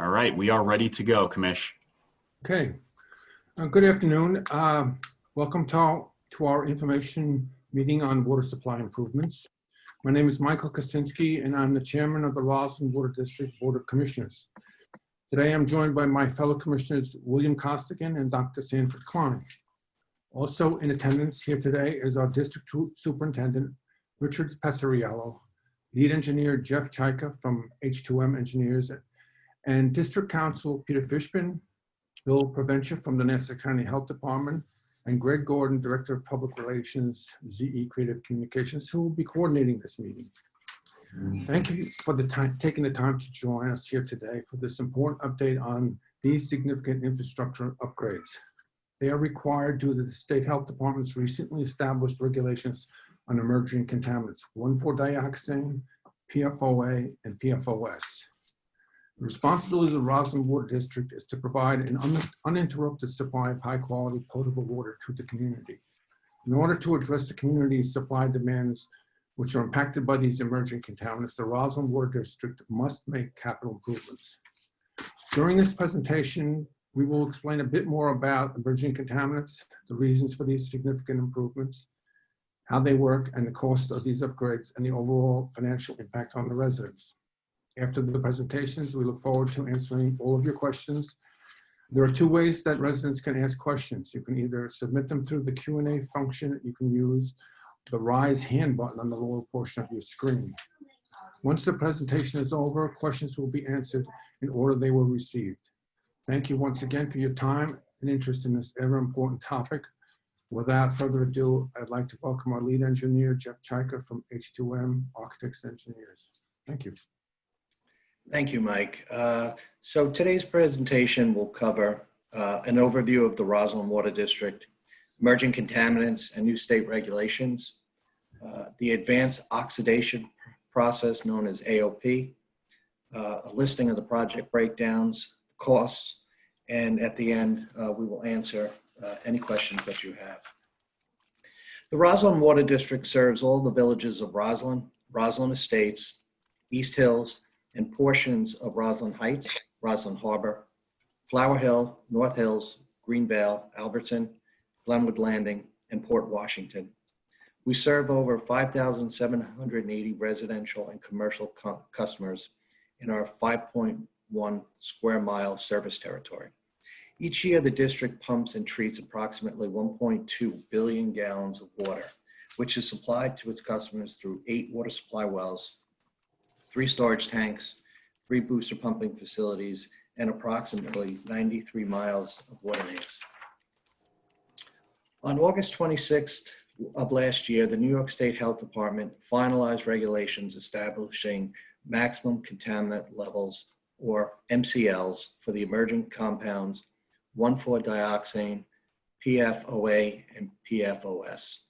All right, we are ready to go, Commish. Okay. Good afternoon. Welcome to our information meeting on water supply improvements. My name is Michael Kosinski, and I'm the chairman of the Roslyn Water District Board of Commissioners. Today, I'm joined by my fellow commissioners, William Costigan and Dr. Sanford Klein. Also in attendance here today is our district superintendent, Richard Pesariello, lead engineer, Jeff Chaika from H2M Engineers, and district counsel, Peter Fishman, Bill Provencher from the Nassau County Health Department, and Greg Gordon, Director of Public Relations, ZE Creative Communications, who will be coordinating this meeting. Thank you for taking the time to join us here today for this important update on these significant infrastructure upgrades. They are required due to the State Health Department's recently established regulations on emerging contaminants, 1,4-dioxane, PFOA, and PFOS. The responsibility of the Roslyn Water District is to provide an uninterrupted supply of high-quality potable water to the community. In order to address the community's supply demands, which are impacted by these emerging contaminants, the Roslyn Water District must make capital improvements. During this presentation, we will explain a bit more about emerging contaminants, the reasons for these significant improvements, how they work, and the cost of these upgrades, and the overall financial impact on the residents. After the presentations, we look forward to answering all of your questions. There are two ways that residents can ask questions. You can either submit them through the Q&A function. You can use the Raise Hand button on the lower portion of your screen. Once the presentation is over, questions will be answered in order they were received. Thank you once again for your time and interest in this ever important topic. Without further ado, I'd like to welcome our lead engineer, Jeff Chaika from H2M Architects Engineers. Thank you. Thank you, Mike. So today's presentation will cover an overview of the Roslyn Water District, emerging contaminants and new state regulations, the advanced oxidation process known as AOP, a listing of the project breakdowns, costs, and at the end, we will answer any questions that you have. The Roslyn Water District serves all the villages of Roslyn, Roslyn Estates, East Hills, and portions of Roslyn Heights, Roslyn Harbor, Flower Hill, North Hills, Greenvale, Alberton, Glenwood Landing, and Port Washington. We serve over 5,780 residential and commercial customers in our 5.1 square mile service territory. Each year, the district pumps and treats approximately 1.2 billion gallons of water, which is supplied to its customers through 8 water supply wells, 3 storage tanks, 3 booster pumping facilities, and approximately 93 miles of water mains. On August 26th of last year, the New York State Health Department finalized regulations establishing maximum contaminant levels, or MCLs, for the emerging compounds 1,4-dioxane, PFOA, and PFOS.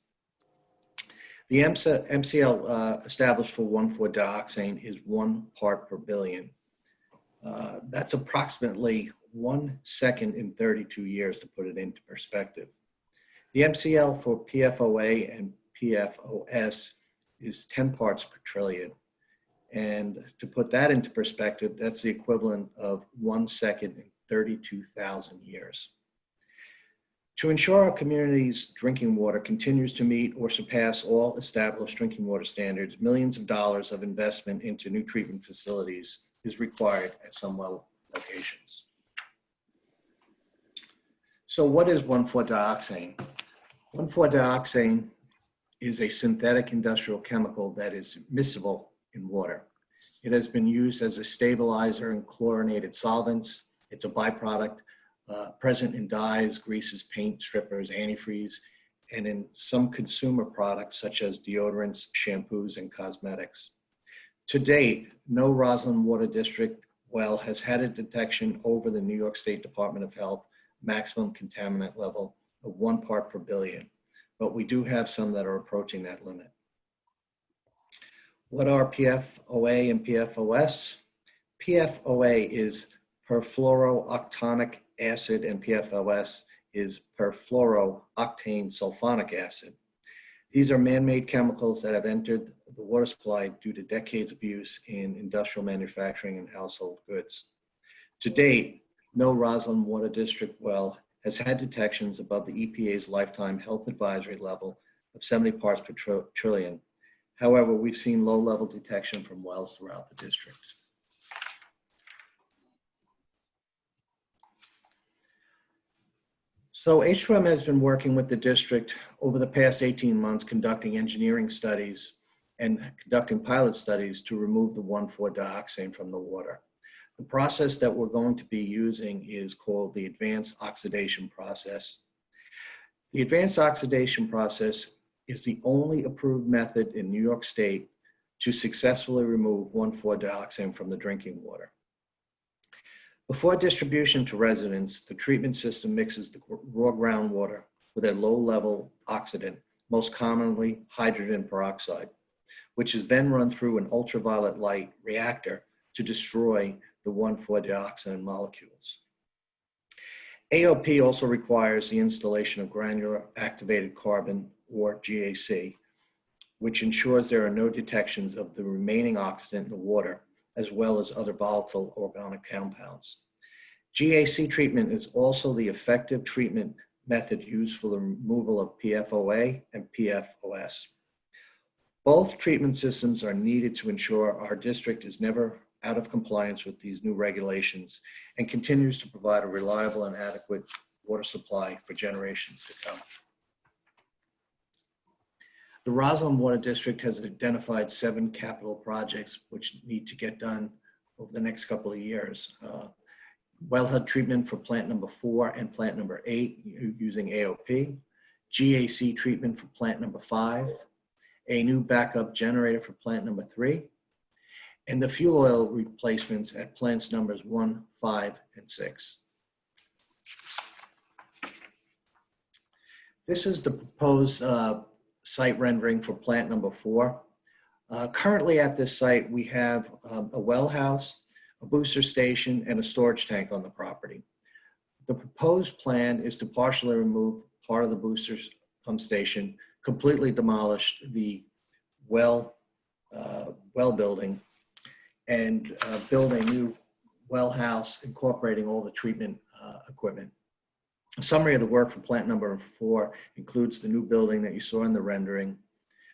The MCL established for 1,4-dioxane is 1 part per billion. That's approximately 1 second in 32 years, to put it into perspective. The MCL for PFOA and PFOS is 10 parts per trillion. And to put that into perspective, that's the equivalent of 1 second in 32,000 years. To ensure our community's drinking water continues to meet or surpass all established drinking water standards, millions of dollars of investment into new treatment facilities is required at some well locations. So what is 1,4-dioxane? 1,4-dioxane is a synthetic industrial chemical that is miscible in water. It has been used as a stabilizer in chlorinated solvents. It's a byproduct present in dyes, greases, paint, strippers, antifreeze, and in some consumer products such as deodorants, shampoos, and cosmetics. To date, no Roslyn Water District well has had a detection over the New York State Department of Health maximum contaminant level of 1 part per billion, but we do have some that are approaching that limit. What are PFOA and PFOS? PFOA is perfluorooctanic acid, and PFOS is perfluorooctane sulfonic acid. These are man-made chemicals that have entered the water supply due to decades of use in industrial manufacturing and household goods. To date, no Roslyn Water District well has had detections above the EPA's lifetime health advisory level of 70 parts per trillion. However, we've seen low-level detection from wells throughout the district. So H2M has been working with the district over the past 18 months, conducting engineering studies and conducting pilot studies to remove the 1,4-dioxane from the water. The process that we're going to be using is called the advanced oxidation process. The advanced oxidation process is the only approved method in New York State to successfully remove 1,4-dioxane from the drinking water. Before distribution to residents, the treatment system mixes the raw groundwater with a low-level oxidant, most commonly hydrogen peroxide, which is then run through an ultraviolet light reactor to destroy the 1,4-dioxane molecules. AOP also requires the installation of granular activated carbon, or GAC, which ensures there are no detections of the remaining oxidant in the water, as well as other volatile organic compounds. GAC treatment is also the effective treatment method used for the removal of PFOA and PFOS. Both treatment systems are needed to ensure our district is never out of compliance with these new regulations and continues to provide a reliable and adequate water supply for generations to come. The Roslyn Water District has identified 7 capital projects which need to get done over the next couple of years. Wellhead treatment for plant number 4 and plant number 8 using AOP, GAC treatment for plant number 5, a new backup generator for plant number 3, and the fuel oil replacements at plants numbers 1, 5, and 6. This is the proposed site rendering for plant number 4. Currently at this site, we have a well house, a booster station, and a storage tank on the property. The proposed plan is to partially remove part of the booster pump station, completely demolish the well building, and build a new well house incorporating all the treatment equipment. A summary of the work for plant number 4 includes the new building that you saw in the rendering,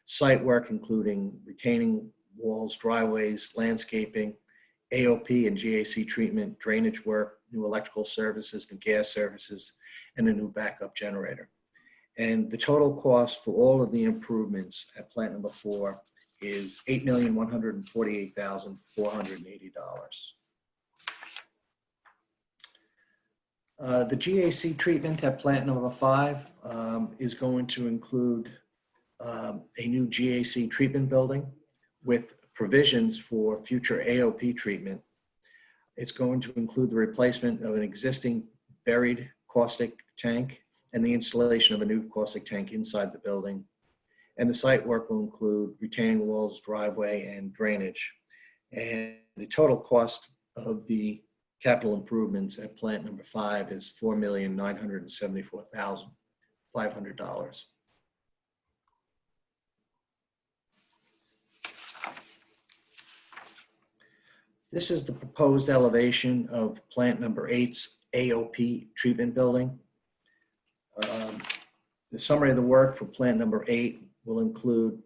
site work including retaining walls, driveways, landscaping, AOP and GAC treatment, drainage work, new electrical services, new gas services, and a new backup generator. And the total cost for all of the improvements at plant number 4 is $8,148,480. The GAC treatment at plant number 5 is going to include a new GAC treatment building with provisions for future AOP treatment. It's going to include the replacement of an existing buried caustic tank and the installation of a new caustic tank inside the building. And the site work will include retaining walls, driveway, and drainage. And the total cost of the capital improvements at plant number 5 is $4,974,500. This is the proposed elevation of plant number 8's AOP treatment building. The summary of the work for plant number 8 will include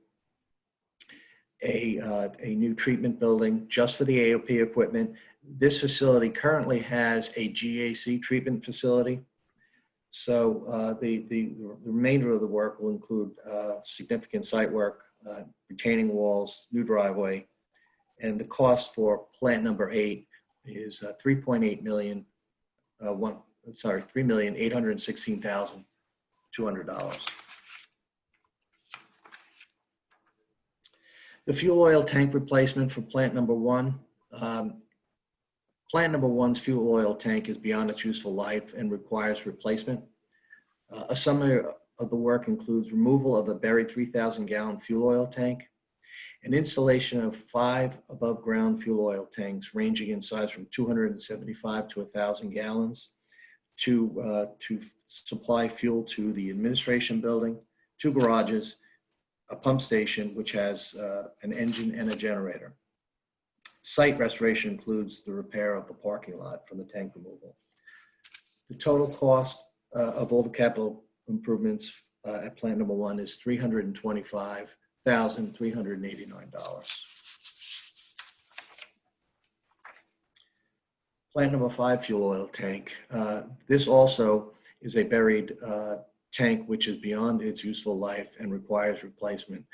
a new treatment building just for the AOP equipment. This facility currently has a GAC treatment facility. So the remainder of the work will include significant site work, retaining walls, new driveway, and the cost for plant number 8 is $3,816,200. The fuel oil tank replacement for plant number 1. Plant number 1's fuel oil tank is beyond its useful life and requires replacement. A summary of the work includes removal of a buried 3,000-gallon fuel oil tank, an installation of 5 above-ground fuel oil tanks ranging in size from 275 to 1,000 gallons to supply fuel to the administration building, 2 garages, a pump station which has an engine and a generator. Site restoration includes the repair of the parking lot from the tank removal. The total cost of all the capital improvements at plant number 1 is $325,389. Plant number 5, fuel oil tank. This also is a buried tank which is beyond its useful life and requires replacement.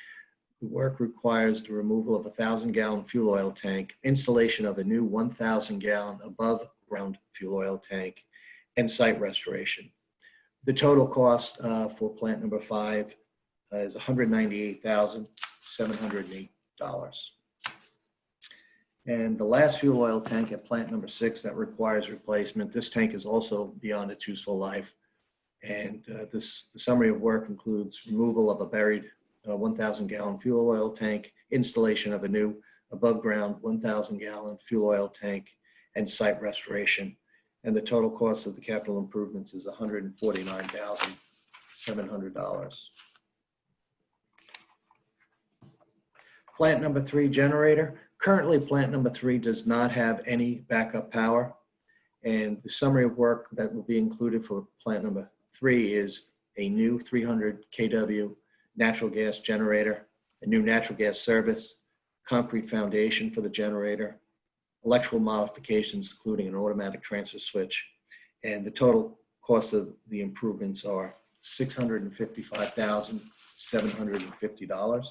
The work requires the removal of a 1,000-gallon fuel oil tank, installation of a new 1,000-gallon above ground fuel oil tank, and site restoration. The total cost for plant number 5 is $198,708. And the last fuel oil tank at plant number 6 that requires replacement, this tank is also beyond its useful life. And the summary of work includes removal of a buried 1,000-gallon fuel oil tank, installation of a new above ground 1,000-gallon fuel oil tank, and site restoration. And the total cost of the capital improvements is $149,700. Plant number 3 generator. Currently, plant number 3 does not have any backup power. And the summary of work that will be included for plant number 3 is a new 300 kW natural gas generator, a new natural gas service, concrete foundation for the generator, electrical modifications, including an automatic transfer switch. And the total cost of the improvements are $655,750.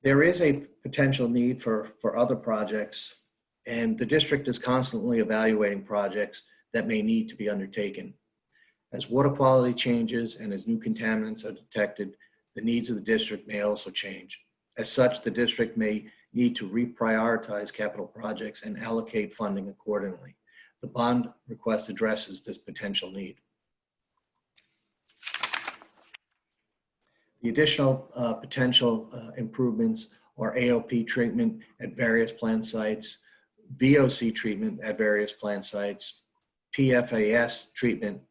There is a potential need for other projects, and the district is constantly evaluating projects that may need to be undertaken. As water quality changes and as new contaminants are detected, the needs of the district may also change. As such, the district may need to reprioritize capital projects and allocate funding accordingly. The bond request addresses this potential need. The additional potential improvements are AOP treatment at various plant sites, VOC treatment at various plant sites, PFAS treatment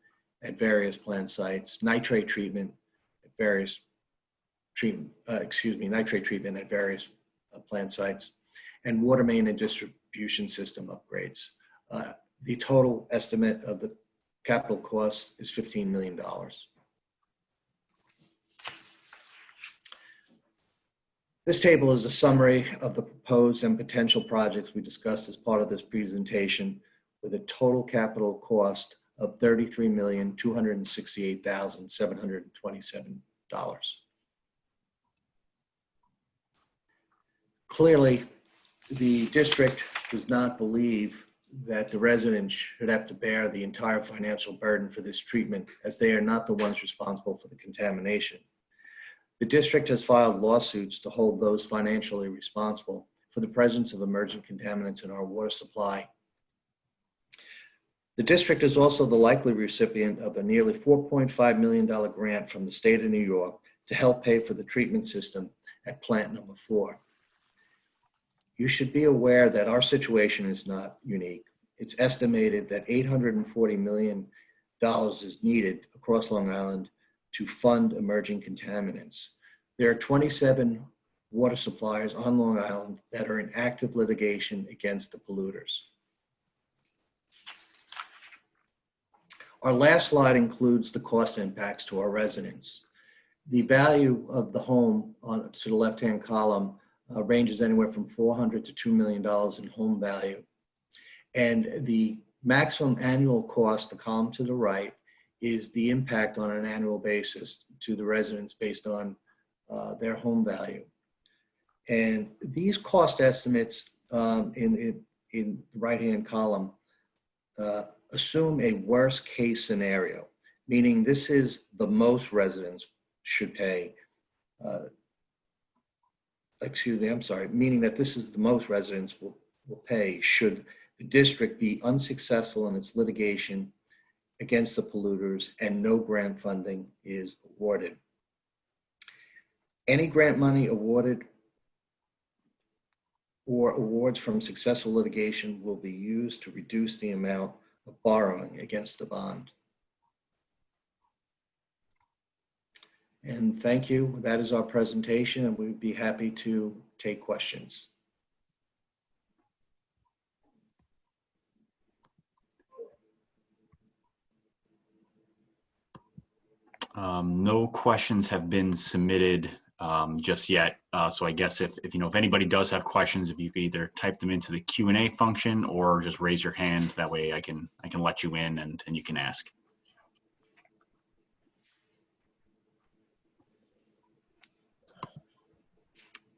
at various plant sites, nitrate treatment at various nitrate treatment at various plant sites, and water main and distribution system upgrades. The total estimate of the capital cost is $15 million. This table is a summary of the proposed and potential projects we discussed as part of this presentation, with a total capital cost of $33,268,727. Clearly, the district does not believe that the residents should have to bear the entire financial burden for this treatment, as they are not the ones responsible for the contamination. The district has filed lawsuits to hold those financially responsible for the presence of emergent contaminants in our water supply. The district is also the likely recipient of a nearly $4.5 million grant from the state of New York to help pay for the treatment system at plant number 4. You should be aware that our situation is not unique. It's estimated that $840 million is needed across Long Island to fund emerging contaminants. There are 27 water suppliers on Long Island that are in active litigation against the polluters. Our last slide includes the cost impacts to our residents. The value of the home to the left-hand column ranges anywhere from $400 to $2 million in home value. And the maximum annual cost, the column to the right, is the impact on an annual basis to the residents based on their home value. And these cost estimates in the right-hand column assume a worst case scenario, meaning this is the most residents should pay. Meaning that this is the most residents will pay should the district be unsuccessful in its litigation against the polluters and no grant funding is awarded. Any grant money awarded or awards from successful litigation will be used to reduce the amount of borrowing against the bond. And thank you. That is our presentation, and we'd be happy to take questions. No questions have been submitted just yet. So I guess if anybody does have questions, if you could either type them into the Q&A function or just raise your hand. That way I can let you in and you can ask.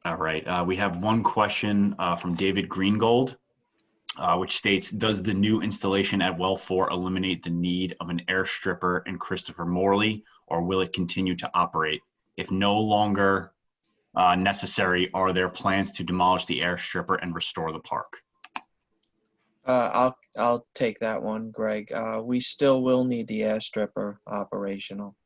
All right. We have one question from David Greengold, which states, does the new installation at Well 4 eliminate the need of an air stripper in Christopher Morley, or will it continue to operate? If no longer necessary, are there plans to demolish the air stripper and restore the park? I'll take that one, Greg. We still will need the air stripper operational.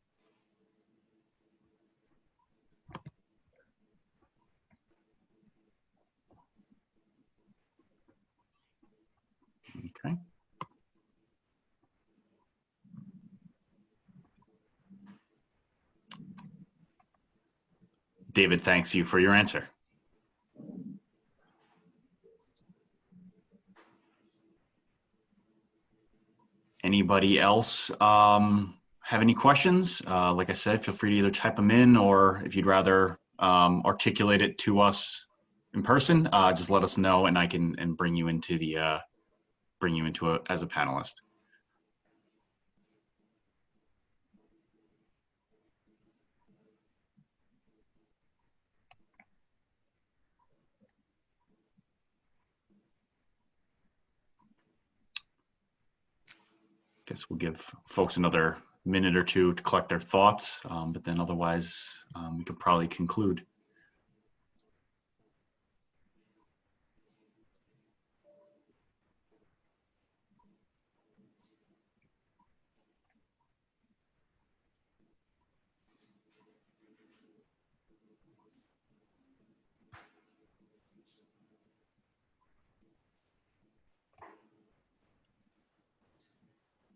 Okay. David, thanks you for your answer. Anybody else have any questions? Like I said, feel free to either type them in, or if you'd rather articulate it to us in person, just let us know and I can bring you into as a panelist. Guess we'll give folks another minute or two to collect their thoughts, but then otherwise we could probably conclude.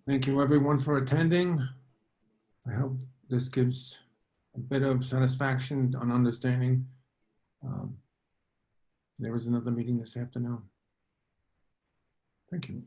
Thank you, everyone, for attending. I hope this gives a bit of satisfaction on understanding. There is another meeting this afternoon. Thank you.